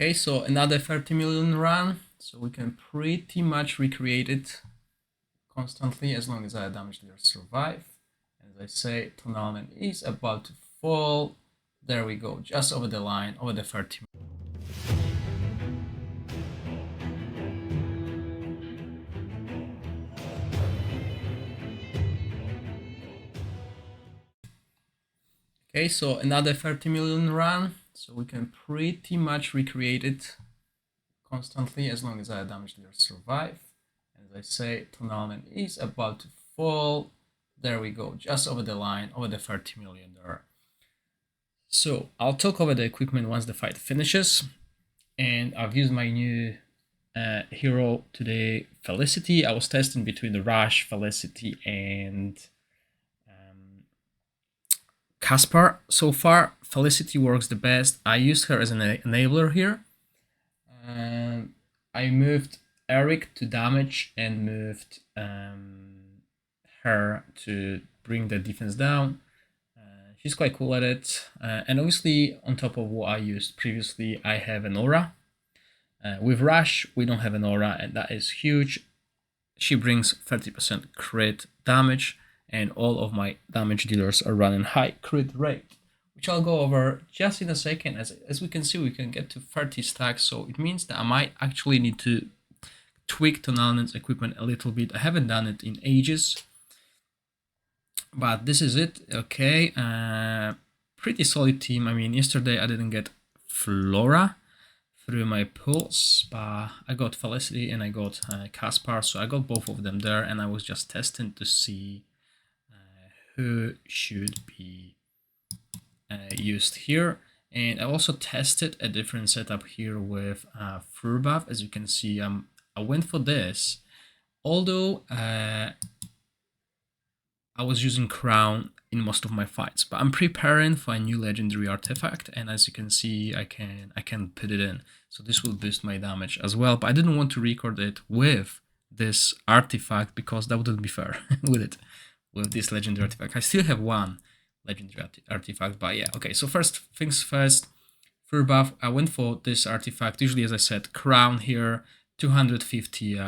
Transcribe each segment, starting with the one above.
Okay, so another 30 million run, so we can pretty much recreate it constantly as long as our damage dealers survive. As I say, tournament is about to fall. There we go, just over the line, over the 30 million. Okay, so another 30 million run, so we can pretty much recreate it constantly as long as our damage dealers survive. As I say, tournament is about to fall. There we go, just over the line, over the 30 million there. So I'll talk over the equipment once the fight finishes, and I've used my new hero today, Felicity. I was testing between the Rush, Felicity, and Caspar. So far, Felicity works the best. I used her as an enabler here. I moved Eric to damage and moved her to bring the defense down. She's quite cool at it. And obviously, on top of what I used previously, I have an aura. With Rush, we don't have an aura, and that is huge. She brings 30% crit damage, and all of my damage dealers are running high crit rate, which I'll go over just in a second. As we can see, we can get to 30 stacks, so it means that I might actually need to tweak Tonalnen's equipment a little bit. I haven't done it in ages, but this is it. Okay, pretty solid team. I mean, yesterday I didn't get Flora through my pulls, but I got Felicity and I got Caspar, so I got both of them there, and I was just testing to see who should be used here. And I also tested a different setup here with Fur Buff. As you can see, I went for this, although I was using Crown in most of my fights, but I'm preparing for a new legendary artifact, and as you can see, I can put it in, so this will boost my damage as well. But I didn't want to record it with this artifact because that wouldn't be fair with this legendary artifact. I still have one legendary artifact, but yeah, okay. So first things first, Fur Buff. I went for this artifact. Usually, as I said, Crown here, 250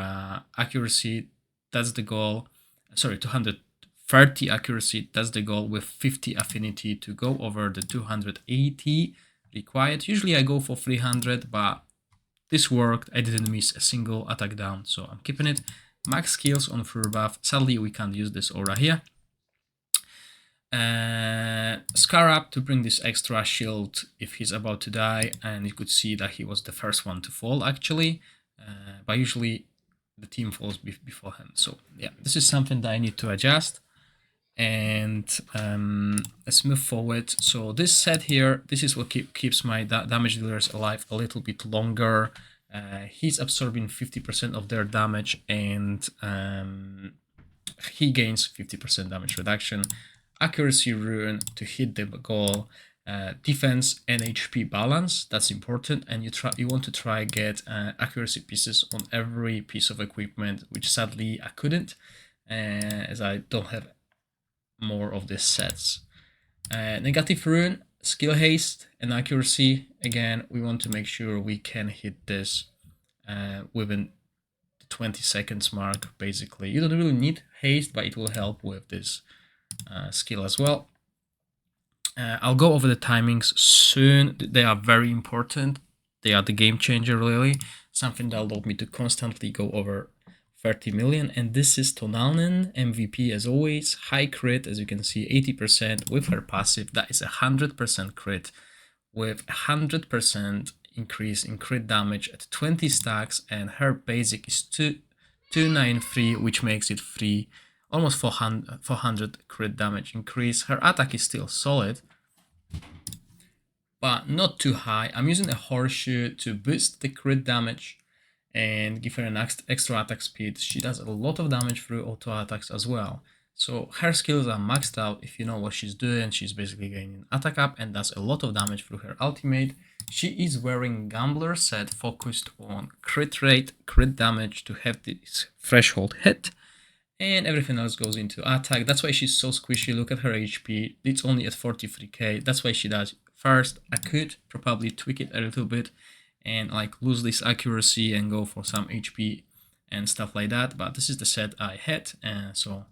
accuracy. That's the goal. Sorry, 230 accuracy, that's the goal, with 50 affinity to go over the 280 required. Usually I go for 300, but this worked. I didn't miss a single attack down, so I'm keeping it. Max skills on Fur Buff. Sadly, we can't use this aura here. Scarab to bring this extra shield if he's about to die, and you could see that he was the first one to fall actually, but usually the team falls before him. So yeah, this is something that I need to adjust. And let's move forward. So this set here, this is what keeps my damage dealers alive a little bit longer. He's absorbing 50% of their damage, and he gains 50% damage reduction. Accuracy rune to hit the goal. Defense and HP balance, that's important, and you want to try get accuracy pieces on every piece of equipment, which sadly I couldn't, as I don't have more of these sets. Negative rune, skill haste, and accuracy. Again, we want to make sure we can hit this within the 20 seconds mark. Basically, you don't really need haste, but it will help with this skill as well. I'll go over the timings soon. They are very important. They are the game changer, really. Something that allowed me to constantly go over 30 million. And this is Tonalnen, MVP as always. High crit, as you can see, 80% with her passive. That is 100% crit with 100% increase in crit damage at 20 stacks. And her basic is 293, which makes it free. Almost 400 crit damage increase. Her attack is still solid, but not too high. I'm using a horseshoe to boost the crit damage and give her an extra attack speed. She does a lot of damage through auto attacks as well. So her skills are maxed out. If you know what she's doing, she's basically gaining attack up and does a lot of damage through her ultimate. She is wearing Gambler set focused on crit rate, crit damage to have this threshold hit. And everything else goes into attack. That's why she's so squishy. Look at her HP. It's only at 43k. That's why she does first. I could probably tweak it a little bit and like lose this accuracy and go for some HP and stuff like that. But this is the set I had, so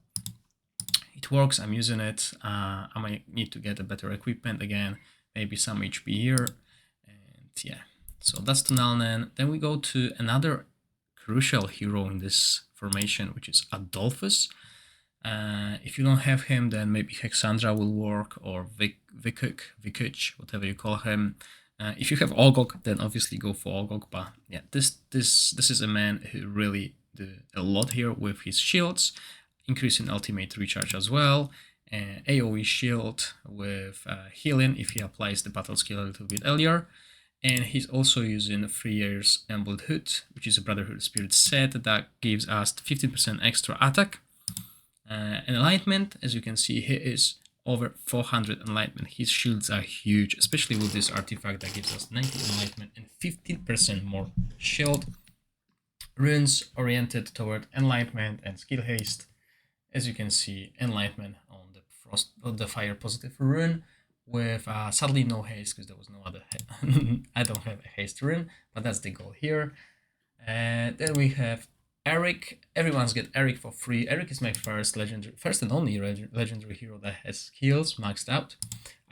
it works. I'm using it. I might need to get a better equipment again, maybe some HP here, and yeah. So that's Tonalnen. Then we go to another crucial hero in this formation, which is Adolphus. If you don't have him, then maybe Hexandra will work, or Vikuch, whatever you call him. If you have Ogog, then obviously go for Ogog. But yeah, this is a man who really did a lot here with his shields, increasing ultimate recharge as well. AoE shield with healing if he applies the battle skill a little bit earlier. And he's also using Freyr's Embled Hood, which is a Brotherhood Spirit set that gives us 15% extra attack. Enlightenment, as you can see, he is over 400 enlightenment. His shields are huge, especially with this artifact that gives us 90 enlightenment and 15% more shield. Runes oriented toward enlightenment and skill haste. As you can see, enlightenment on the frost, on the fire positive rune, with sadly no haste because there was no other I don't have a haste rune, but that's the goal here. And then we have Eric. Everyone's get Eric for free. Eric is my first and only legendary hero that has skills maxed out.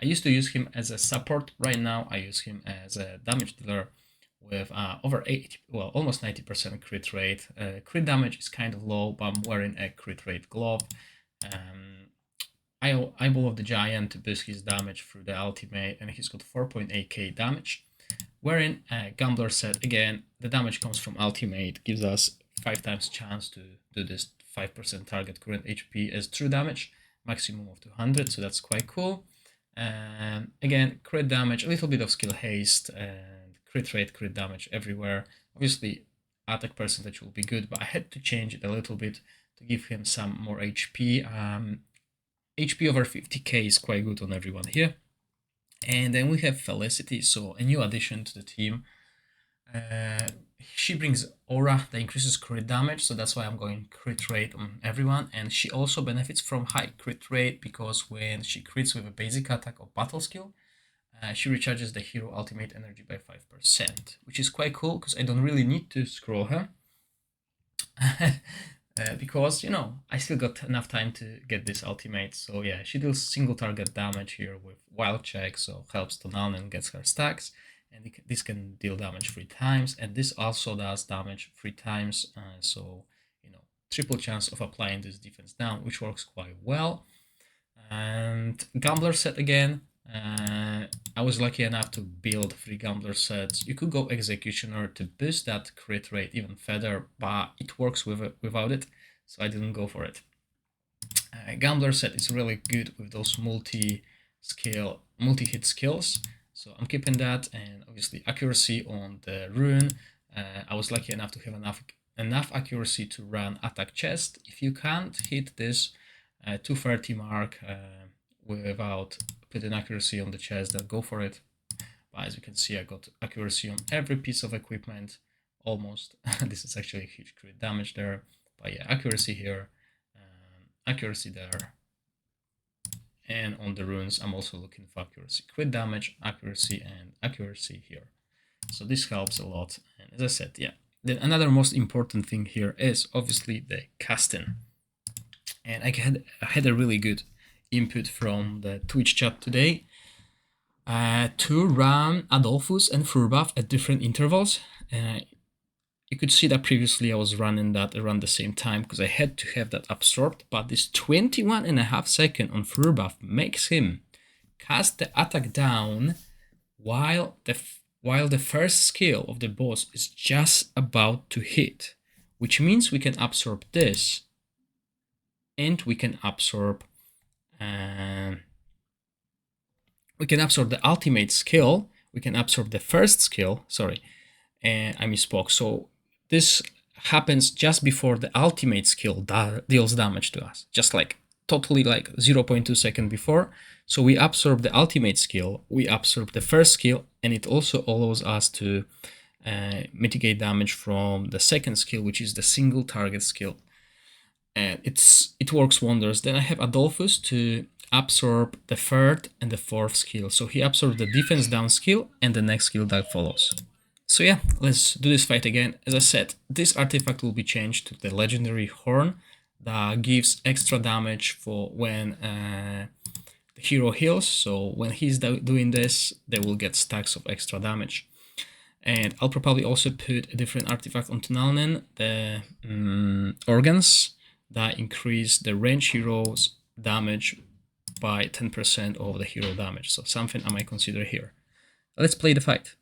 I used to use him as a support. Right now I use him as a damage dealer with over 80, well, almost 90% crit rate. Crit damage is kind of low, but I'm wearing a crit rate glove. Eyeball of the Giant to boost his damage through the ultimate, and he's got 4.8k damage. Wearing a Gambler set, again, the damage comes from ultimate, gives us 5 times chance to do this 5% target current HP as true damage, maximum of 200, so that's quite cool. Again, crit damage, a little bit of skill haste, and crit rate, crit damage everywhere. Obviously, attack percentage will be good, but I had to change it a little bit to give him some more HP. HP over 50k is quite good on everyone here. And then we have Felicity, so a new addition to the team. She brings aura that increases crit damage, so that's why I'm going crit rate on everyone. And she also benefits from high crit rate because when she crits with a basic attack or battle skill, she recharges the hero ultimate energy by 5%, which is quite cool because I don't really need to scroll her. Because, you know, I still got enough time to get this ultimate. So yeah, she deals single target damage here with wild check, so helps Tonalnen and gets her stacks. And this can deal damage 3 times, and this also does damage 3 times. So, you know, triple chance of applying this defense down, which works quite well. And Gambler set again. I was lucky enough to build 3 Gambler sets. You could go Executioner to boost that crit rate even further, but it works without it, so I didn't go for it. Gambler set is really good with those multi-hit skills, so I'm keeping that, and obviously accuracy on the rune. I was lucky enough to have enough accuracy to run attack chest. If you can't hit this 230 mark without putting accuracy on the chest, then go for it. But as you can see, I got accuracy on every piece of equipment, almost. This is actually a huge crit damage there, but yeah, accuracy here, accuracy there. And on the runes, I'm also looking for accuracy, crit damage, accuracy, and accuracy here. So this helps a lot. And as I said, yeah. Then another most important thing here is obviously the casting. And I had a really good input from the Twitch chat today to run Adolphus and Furbuff at different intervals. You could see that previously I was running that around the same time because I had to have that absorbed, but this 21.5 second on Furbuff makes him cast the attack down while the first skill of the boss is just about to hit, which means we can absorb this, and we can absorb the ultimate skill, we can absorb the first skill, sorry, I misspoke. So this happens just before the ultimate skill deals damage to us, just like totally like 0.2 seconds before. So we absorb the ultimate skill, we absorb the first skill, and it also allows us to mitigate damage from the second skill, which is the single target skill. And it works wonders. Then I have Adolphus to absorb the third and the fourth skill. So he absorbs the defense down skill and the next skill that follows. So yeah, let's do this fight again. As I said, this artifact will be changed to the legendary horn that gives extra damage for when the hero heals. So when he's doing this, they will get stacks of extra damage. And I'll probably also put a different artifact onto Nalnen, the arrogance, that increase the range hero's damage by 10% of the hero damage. So something I might consider here. Let's play the fight.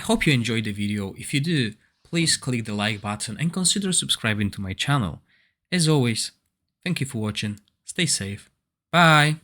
hope you enjoyed the video. If you do, please click the like button and consider subscribing to my channel. As always, thank you for watching, stay safe, bye!